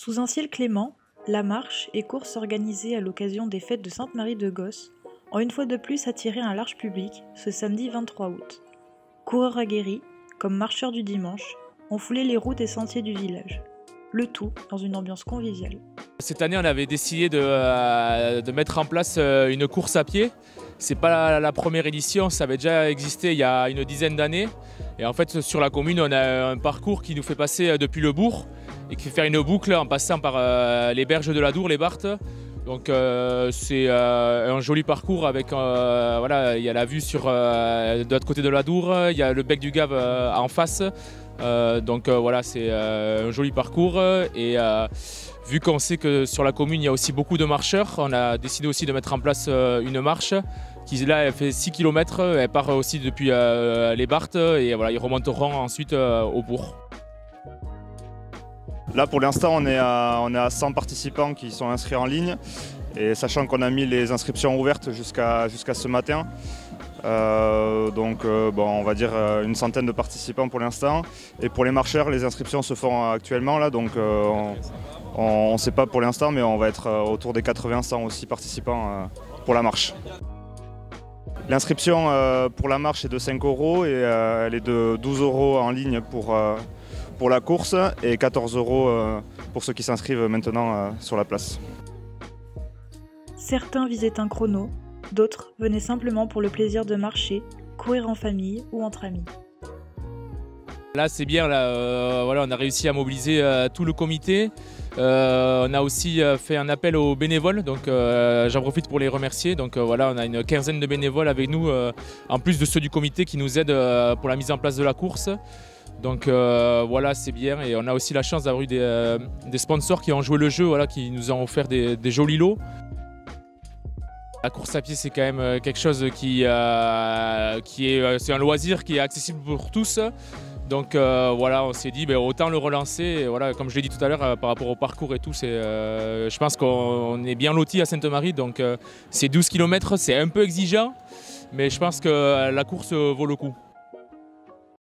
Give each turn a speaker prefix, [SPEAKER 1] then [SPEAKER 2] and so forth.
[SPEAKER 1] Sous un ciel clément, la marche et course organisées à l'occasion des fêtes de Sainte-Marie de Gosse ont une fois de plus attiré un large public ce samedi 23 août. Coureurs aguerris, comme marcheurs du dimanche, ont foulé les routes et sentiers du village. Le tout dans une ambiance conviviale.
[SPEAKER 2] Cette année, on avait décidé de mettre en place une course à pied. Ce n'est pas la première édition, ça avait déjà existé il y a une dizaine d'années. Et en fait, sur la commune, on a un parcours qui nous fait passer depuis le bourg et qui fait faire une boucle en passant par les berges de la Dour, les Barthes. Donc c'est un joli parcours avec, voilà, il y a la vue sur de l'autre côté de la Dour, il y a le bec du Gave en face. Donc voilà, c'est un joli parcours et vu qu'on sait que sur la commune il y a aussi beaucoup de marcheurs, on a décidé aussi de mettre en place une marche qui là elle fait 6 km, elle part aussi depuis les Barthes et voilà, ils remonteront ensuite au bourg.
[SPEAKER 3] Là pour l'instant on est à 100 participants qui sont inscrits en ligne et sachant qu'on a mis les inscriptions ouvertes jusqu'à ce matin. Bon, on va dire une centaine de participants pour l'instant. Et pour les marcheurs, les inscriptions se font actuellement là, donc on ne sait pas pour l'instant, mais on va être autour des 80-100 aussi participants pour la marche. L'inscription pour la marche est de 5 € et elle est de 12 € en ligne pour la course et 14 € pour ceux qui s'inscrivent maintenant sur la place.
[SPEAKER 1] Certains visaient un chrono, d'autres venaient simplement pour le plaisir de marcher, courir en famille ou entre amis.
[SPEAKER 2] Là c'est bien, là, voilà, on a réussi à mobiliser tout le comité. On a aussi fait un appel aux bénévoles, donc j'en profite pour les remercier. Donc voilà, on a une quinzaine de bénévoles avec nous, en plus de ceux du comité qui nous aident pour la mise en place de la course. Donc voilà, c'est bien et on a aussi la chance d'avoir eu des sponsors qui ont joué le jeu, voilà, qui nous ont offert des jolis lots. La course à pied c'est quand même quelque chose c'est un loisir qui est accessible pour tous. Donc voilà, on s'est dit autant le relancer. Et voilà, comme je l'ai dit tout à l'heure par rapport au parcours et tout, je pense qu'on est bien lotis à Sainte-Marie. Donc c'est 12 km, c'est un peu exigeant, mais je pense que la course vaut le coup.